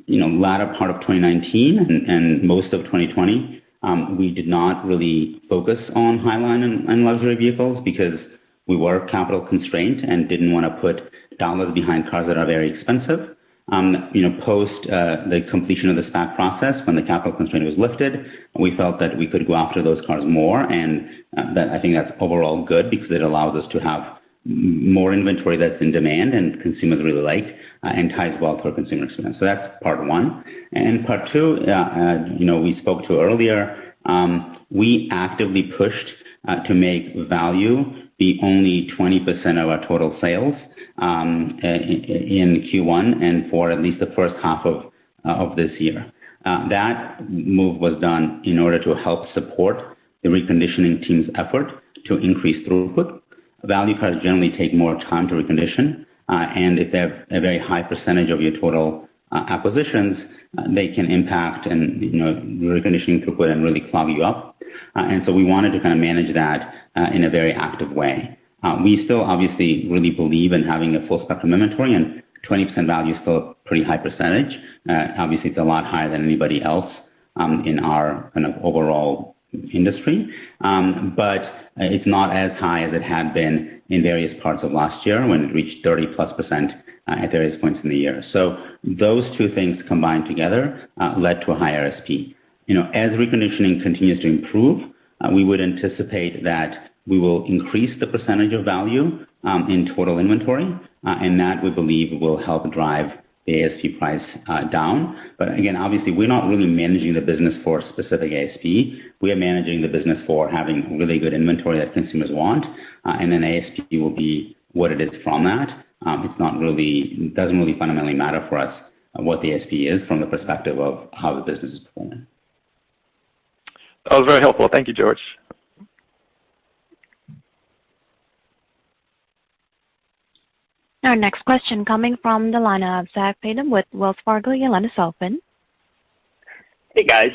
C: latter part of 2019 and most of 2020. We did not really focus on highline and luxury vehicles because we were capital constrained and didn't want to put dollars behind cars that are very expensive. Post the completion of the SPAC process, when the capital constraint was lifted, we felt that we could go after those cars more, and that I think that's overall good because it allows us to have more inventory that's in demand and consumers really like and ties well to our consumer experience. So that's part one. And part two, we spoke to earlier, we actively pushed to make value be only 20% of our total sales in Q1 and for at least the first half of this year. That move was done in order to help support the reconditioning team's effort to increase throughput. Value cars generally take more time to recondition, and if they have a very high percentage of your total acquisitions, they can impact and reconditioning throughput and really clog you up. And so we wanted to kind of manage that in a very active way. We still obviously really believe in having a full spectrum inventory, and 20% value is still a pretty high percentage. Obviously, it's a lot higher than anybody else in our kind of overall industry, but it's not as high as it had been in various parts of last year when it reached 30+% at various points in the year. So those two things combined together led to a higher SP. As reconditioning continues to improve, we would anticipate that we will increase the percentage of value in total inventory, and that we believe will help drive the ASP price down. But again, obviously, we're not really managing the business for specific ASP. We are managing the business for having really good inventory that consumers want, and then ASP will be what it is from that. It doesn't really fundamentally matter for us what the ASP is from the perspective of how the business is performing.
I: That was very helpful. Thank you, George.
G: Our next question coming from the line of Zach Fadem with Wells Fargo. Your line is open.
J: Hey, guys.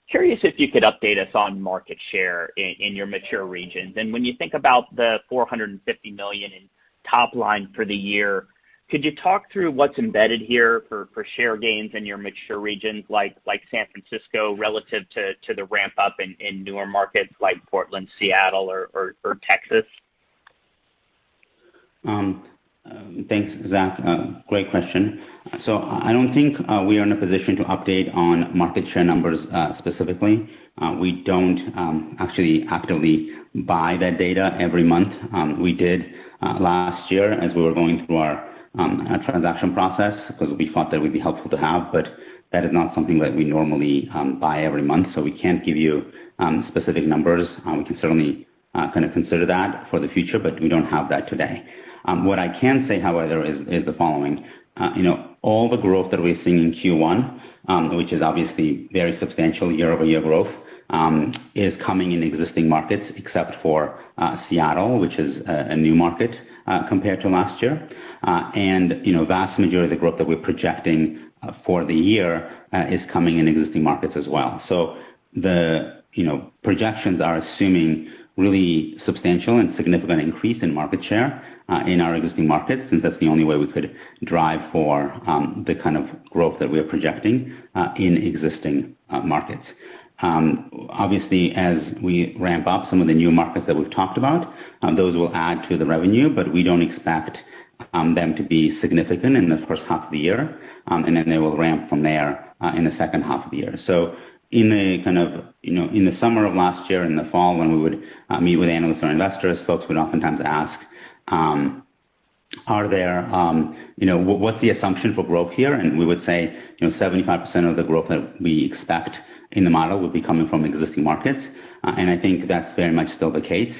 J: Curious if you could update us on market share in your mature regions. And when you think about the $450 million in top line for the year, could you talk through what's embedded here for share gains in your mature regions like San Francisco relative to the ramp up in newer markets like Portland, Seattle, or Texas?
C: Thanks, Zach. Great question. So I don't think we are in a position to update on market share numbers specifically. We don't actually actively buy that data every month. We did last year as we were going through our transaction process because we thought that would be helpful to have, but that is not something that we normally buy every month, so we can't give you specific numbers. We can certainly kind of consider that for the future, but we don't have that today. What I can say, however, is the following. All the growth that we're seeing in Q1, which is obviously very substantial year-over-year growth, is coming in existing markets except for Seattle, which is a new market compared to last year. And vast majority of the growth that we're projecting for the year is coming in existing markets as well. So the projections are assuming really substantial and significant increase in market share in our existing markets, since that's the only way we could drive for the kind of growth that we are projecting in existing markets. Obviously, as we ramp up some of the new markets that we've talked about, those will add to the revenue, but we don't expect them to be significant in the first half of the year, and then they will ramp from there in the second half of the year. So in the kind of, in the summer of last year, in the fall, when we would meet with analysts or investors, folks would oftentimes ask, are there, what's the assumption for growth here? And we would say, 75% of the growth that we expect in the model would be coming from existing markets. And I think that's very much still the case,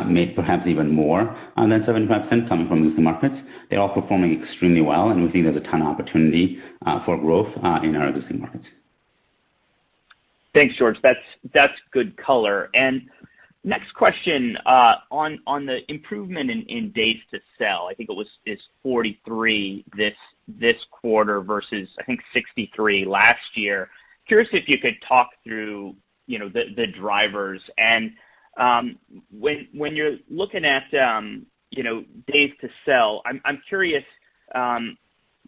C: maybe perhaps even more than 75% coming from existing markets. They're all performing extremely well, and we think there's a ton of opportunity for growth in our existing markets.
J: Thanks, George. That's good color. And next question on the improvement in days to sell. I think is 43 this quarter versus I think 63 last year. Curious if you could talk through the drivers, and when you're looking at days to sell, I'm curious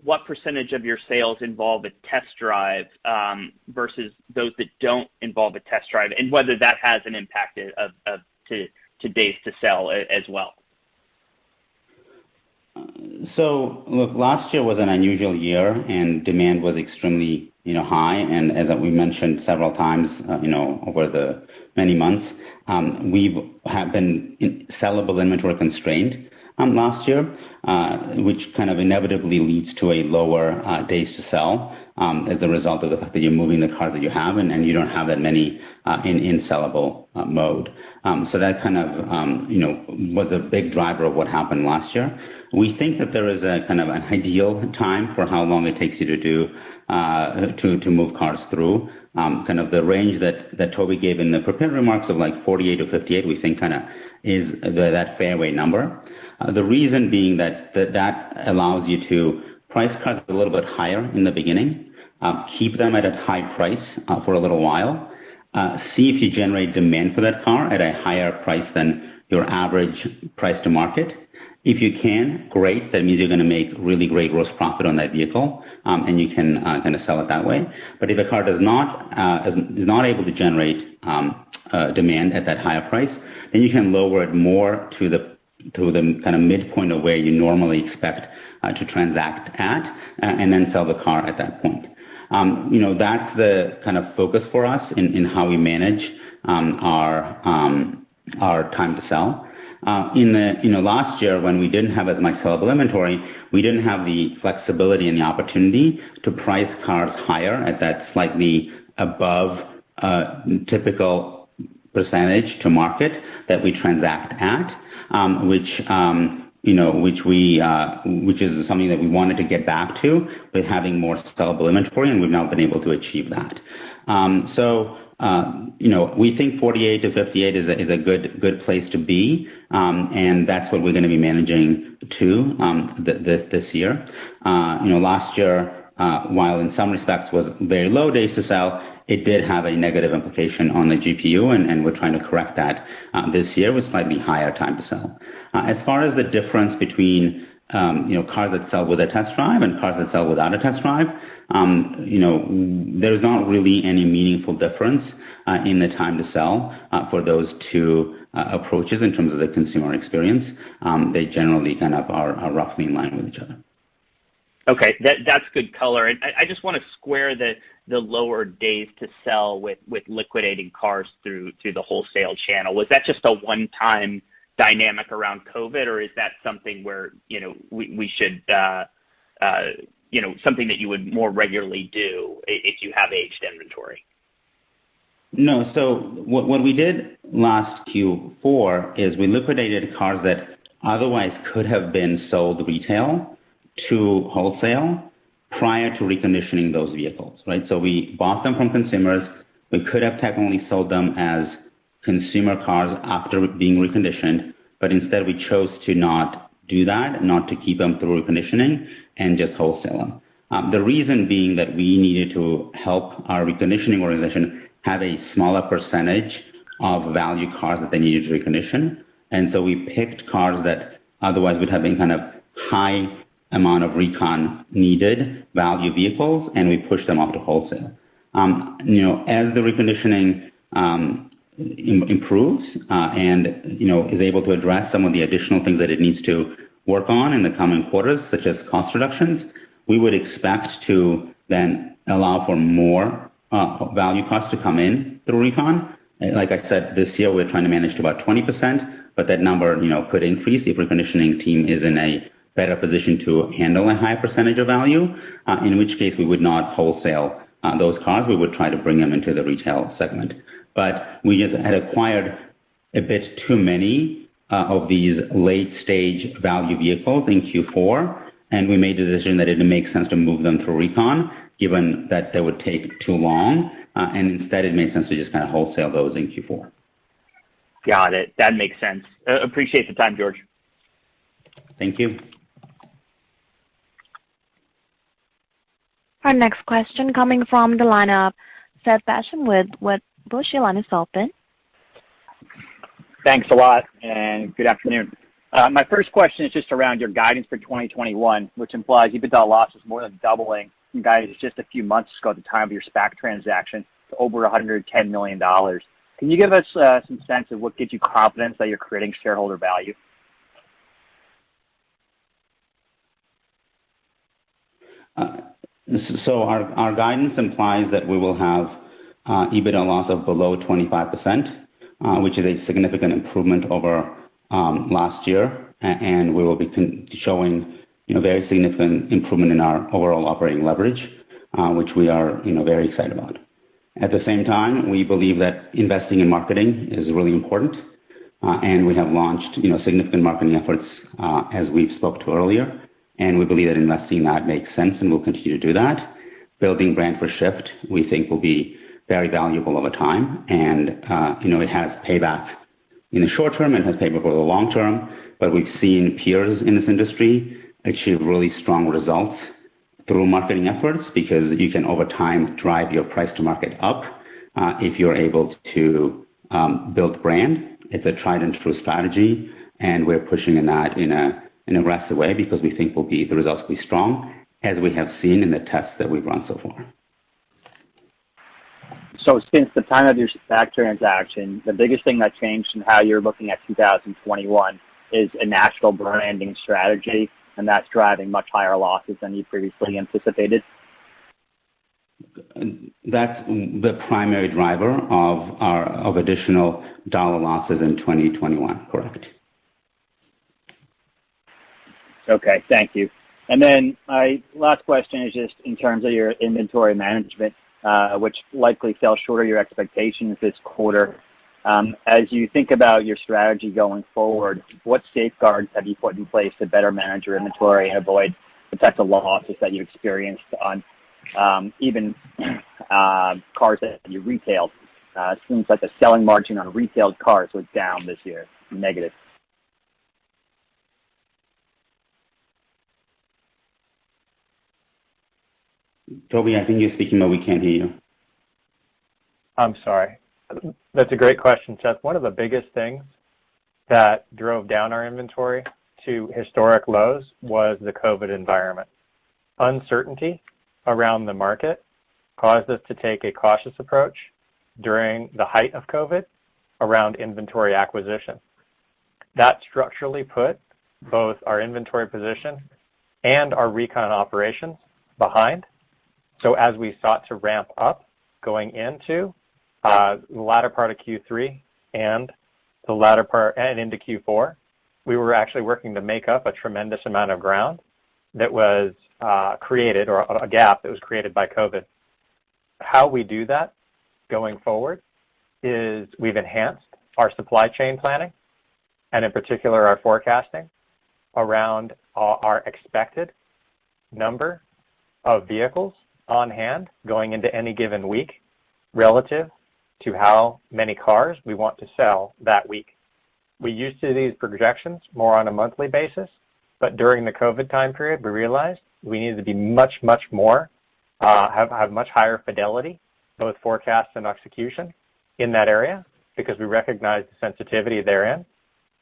J: what percentage of your sales involve a test drive versus those that don't involve a test drive, and whether that has an impact to days to sell as well.
C: So look, last year was an unusual year, and demand was extremely high, and as we mentioned several times over the many months, we have been sellable inventory constrained, last year, which kind of inevitably leads to a lower days to sell as a result of the fact that you're moving the cars that you have and you don't have that many in sellable mode. So that kind of was a big driver of what happened last year. We think that there is a kind of an ideal time for how long it takes you to do to move cars through. Kind of the range that Toby gave in the prepared remarks of like 48 to 58, we think kind of is that fairway number. The reason being that allows you to price cars a little bit higher in the beginning, keep them at a high price for a little while, see if you generate demand for that car at a higher price than your average price to market. If you can, great. That means you're going to make really great gross profit on that vehicle, and you can kind of sell it that way. But if a car is not able to generate demand at that higher price, then you can lower it more to the kind of midpoint of where you normally expect to transact at, and then sell the car at that point. That's the kind of focus for us in how we manage our time to sell. Last year when we didn't have as much sellable inventory, we didn't have the flexibility and the opportunity to price cars higher at that slightly above typical percentage to market that we transact at, which is something that we wanted to get back to with having more sellable inventory, and we've now been able to achieve that. We think 48 to 58 is a good place to be, and that's what we're going to be managing to this year. Last year, while in some respects was very low days to sell, it did have a negative implication on the GPU, and we're trying to correct that this year with slightly higher time to sell. As far as the difference between cars that sell with a test drive and cars that sell without a test drive, there's not really any meaningful difference in the time to sell for those two approaches in terms of the consumer experience. They generally kind of are roughly in line with each other.
J: Okay, that's good color. And I just want to square the lower days to sell with liquidating cars through the wholesale channel. Was that just a one-time dynamic around COVID, or is that something where we should something that you would more regularly do if you have aged inventory?
C: No. So what we did last Q4 is we liquidated cars that otherwise could have been sold retail to wholesale prior to reconditioning those vehicles, right? So we bought them from consumers. We could have technically sold them as consumer cars after being reconditioned, but instead we chose to not do that, not to keep them through reconditioning and just wholesale them. The reason being that we needed to help our reconditioning organization have a smaller percentage of value cars that they needed to recondition. And so we picked cars that otherwise would have been kind of high amount of recon needed value vehicles, and we pushed them off to wholesale. As the reconditioning improves and is able to address some of the additional things that it needs to work on in the coming quarters, such as cost reductions, we would expect to then allow for more value costs to come in through recon. Like I said, this year we're trying to manage to about 20%, but that number could increase if reconditioning team is in a better position to handle a higher percentage of value, in which case we would not wholesale those cars. We would try to bring them into the retail segment. But we just had acquired a bit too many of these late-stage value vehicles in Q4, and we made the decision that it didn't make sense to move them through recon, given that they would take too long, and instead it made sense to just kind of wholesale those in Q4.
J: Got it. That makes sense. Appreciate the time, George.
C: Thank you.
G: Our next question coming from the lineup, Seth Basham with Wedbush. Your line is open.
K: Thanks a lot, and good afternoon. My first question is just around your guidance for 2021, which implies Ebitda losses more than doubling from guidance just a few months ago at the time of your SPAC transaction to over $110 million. Can you give us some sense of what gives you confidence that you're creating shareholder value?
C: So our guidance implies that we will have Ebitda loss of below 25%, which is a significant improvement over last year and we will be showing very significant improvement in our overall operating leverage, which we are very excited about. At the same time, we believe that investing in marketing is really important, and we have launched significant marketing efforts as we spoke to earlier, and we believe that investing in that makes sense, and we'll continue to do that. Building brand for Shift, we think, will be very valuable over time, and it has payback in the short term and has payback over the long term, but we've seen peers in this industry achieve really strong results through marketing efforts because you can over time drive your price to market up if you're able to build brand. It's a tried and true strategy, and we're pushing in that in an aggressive way because we think the results will be strong, as we have seen in the tests that we've run so far.
K: So since the time of your SPAC transaction, the biggest thing that changed in how you're looking at 2021 is a national branding strategy, and that's driving much higher losses than you previously anticipated?
C: That's the primary driver of additional dollar losses in 2021, correct.
K: Okay, thank you. And then my last question is just in terms of your inventory management, which likely fell short of your expectations this quarter. As you think about your strategy going forward, what safeguards have you put in place to better manage your inventory and avoid potential losses that you experienced on even cars that you retailed? It seems like the selling margin on retailed cars was down this year, negative.
C: Toby, I think you're speaking, but we can't hear you.
D: I'm sorry. That's a great question, Seth. One of the biggest things that drove down our inventory to historic lows was the COVID environment. Uncertainty around the market caused us to take a cautious approach during the height of COVID around inventory acquisition. That structurally put both our inventory position and our recon operations behind. So as we sought to ramp up going into the latter part of Q3 and the latter part and into Q4, we were actually working to make up a tremendous amount of ground that was created, or a gap that was created by COVID. How we do that going forward is we've enhanced our supply chain planning, and in particular our forecasting around our expected number of vehicles on hand going into any given week relative to how many cars we want to sell that week. We used to do these projections more on a monthly basis, but during the COVID time period, we realized we needed to be much, much more, have much higher fidelity, both forecast and execution in that area, because we recognize the sensitivity therein.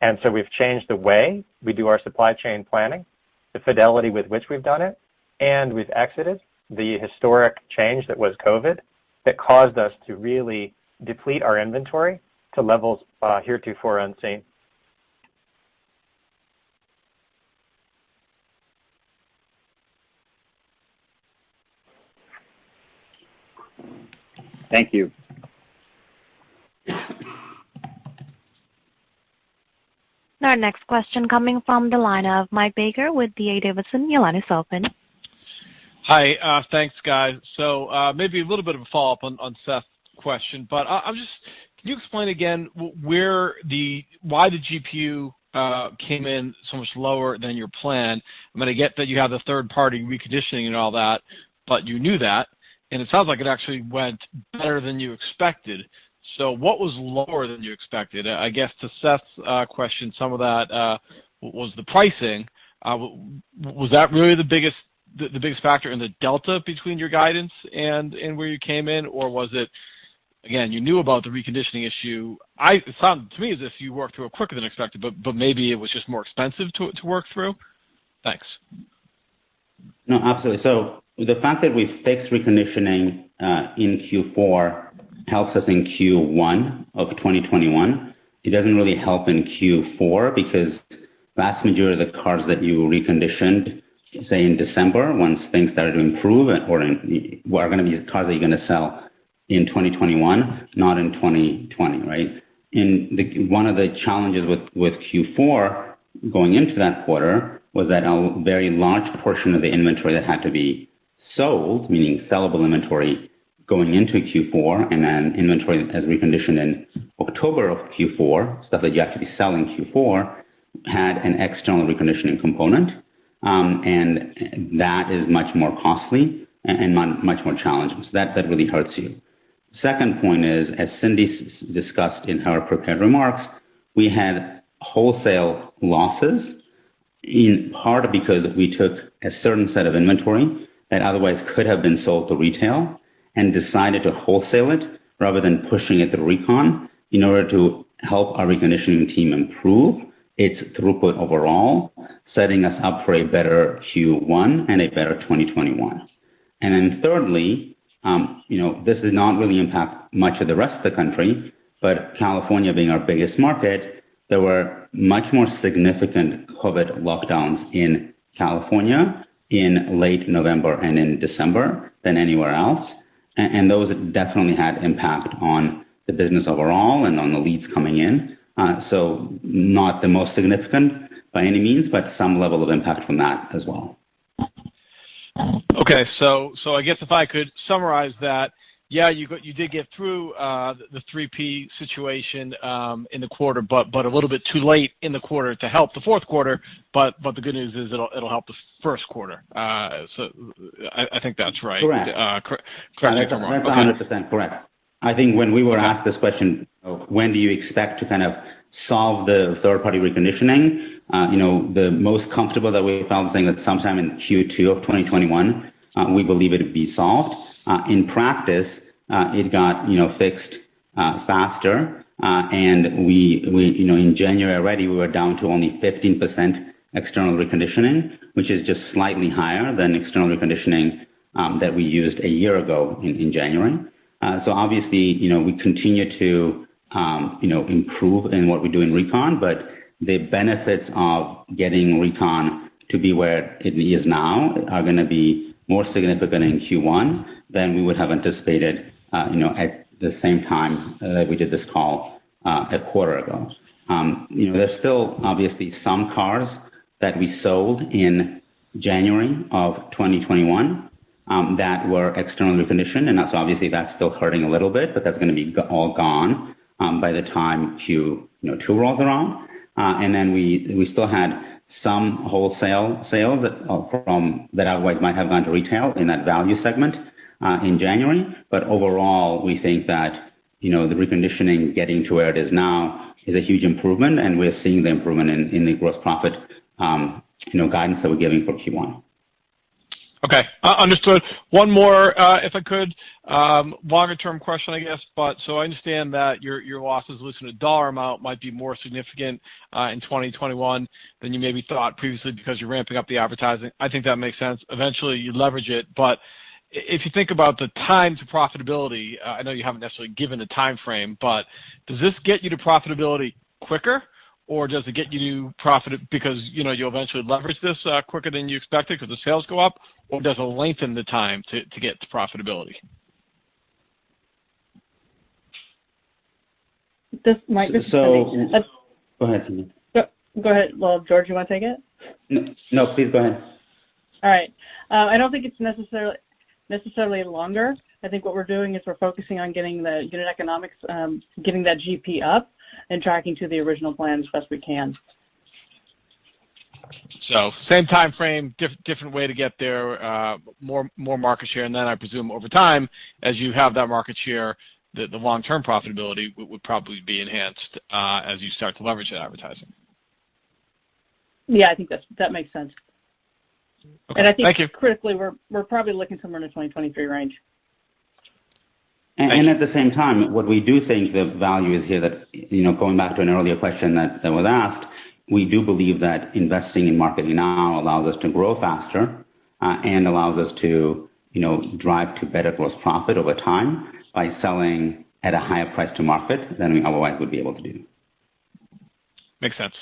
D: And so we've changed the way we do our supply chain planning, the fidelity with which we've done it, and we've exited the historic change that was COVID that caused us to really deplete our inventory to levels heretofore unseen.
K: Thank you.
G: Our next question coming from the line of Mike Baker with D.A. Davidson. Your line is open.
L: Hi, thanks, guys. So maybe a little bit of a follow-up on Seth's question, but can you explain again why the GPU came in so much lower than your plan? I mean, I get that you have the third-party reconditioning and all that, but you knew that, and it sounds like it actually went better than you expected. So what was lower than you expected? I guess to Seth's question, some of that was the pricing. Was that really the biggest factor in the delta between your guidance and where you came in, or was it, again, you knew about the reconditioning issue? It sounded to me as if you worked through it quicker than expected, but maybe it was just more expensive to work through? Thanks.
C: No, absolutely. So the fact that we fixed reconditioning in Q4 helps us in Q1 of 2021. It doesn't really help in Q4 because vast majority of the cars that you reconditioned, say in December, once things started to improve, are going to be cars that you're going to sell in 2021, not in 2020, right? One of the challenges with Q4 going into that quarter was that a very large portion of the inventory that had to be sold, meaning sellable inventory going into Q4, and then inventory as reconditioned in October of Q4, stuff that you have to be selling Q4, had an external reconditioning component, and that is much more costly and much more challenging. So that really hurts you. Second point is, as Cindy discussed in her prepared remarks, we had wholesale losses, in part because we took a certain set of inventory that otherwise could have been sold to retail and decided to wholesale it rather than pushing it through recon in order to help our reconditioning team improve its throughput overall, setting us up for a better Q1 and a better 2021. And then thirdly, this does not really impact much of the rest of the country, but California being our biggest market, there were much more significant COVID lockdowns in California in late November and in December than anywhere else. And those definitely had impact on the business overall and on the leads coming in. So not the most significant by any means, but some level of impact from that as well.
L: Okay, so I guess if I could summarize that, yeah, you did get through the 3P situation in the quarter, but a little bit too late in the quarter to help the fourth quarter. But the good news is it'll help the first quarter. So I think that's right.
C: Correct.
L: Correct me if I'm wrong.
C: That's 100% correct. I think when we were asked this question, when do you expect to kind of solve the third-party reconditioning? The most comfortable that we felt saying that sometime in Q2 of 2021, we believe it would be solved. In practice, it got fixed faster, and we in January already we were down to only 15% external reconditioning, which is just slightly higher than external reconditioning that we used a year ago in January. So obviously, we continue to improve in what we do in recon, but the benefits of getting recon to be where it is now are going to be more significant in Q1 than we would have anticipated, at the same time that we did this call a quarter ago. There's still obviously some cars that we sold in January of 2021 that were externally reconditioned, and so obviously that's still hurting a little bit, but that's going to be all gone by the time Q2 rolls around. And then we still had some wholesale sales that otherwise might have gone to retail in that value segment in January. But overall, we think that the reconditioning getting to where it is now is a huge improvement, and we're seeing the improvement in the gross profit guidance that we're giving for Q1.
L: Okay, understood. One more, if I could, longer-term question, I guess. But so I understand that your losses, at least in a dollar amount, might be more significant in 2021 than you maybe thought previously because you're ramping up the advertising. I think that makes sense. Eventually, you leverage it. But if you think about the time to profitability, I know you haven't necessarily given a time frame, but does this get you to profitability quicker? Or does it get you to profit because you'll eventually leverage this quicker than you expected because the sales go up? Or does it lengthen the time to get to profitability?
E: This might be
C: go ahead, Cindy.
E: Go ahead. Well, George, you want to take it?
C: No, please go ahead.
E: All right. I don't think it's necessarily longer. I think what we're doing is we're focusing on getting the unit economics, getting that GP up, and tracking to the original plan as best we can. So
L: same time frame, different way to get there, more market share, and then I presume over time, as you have that market share, the long-term profitability would probably be enhanced as you start to leverage that advertising.
E: Yeah, I think that makes sense.
L: Okay.
E: And I think
L: Thank you.
E: Critically, we're probably looking somewhere in the 2023 range.
C: And at the same time, what we do think the value is here that, going back to an earlier question that was asked, we do believe that investing in marketing now allows us to grow faster and allows us to, drive to better gross profit over time by selling at a higher price to market than we otherwise would be able to do.
L: Makes sense.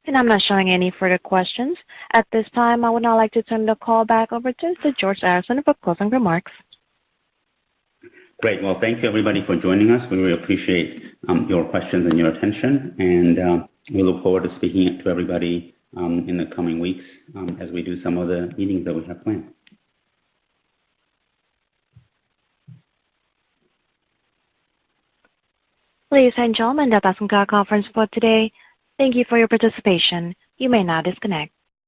G: And I'm not showing any further questions. At this time, I would now like to turn the call back over to George Arison for closing remarks.
C: Great. Well, thank you everybody for joining us. We really appreciate your questions and your attention, and we look forward to speaking to everybody in the coming weeks as we do some of the meetings that we have planned.
G: Ladies and gentlemen, that does conclude our conference for today. Thank you for your participation. You may now disconnect.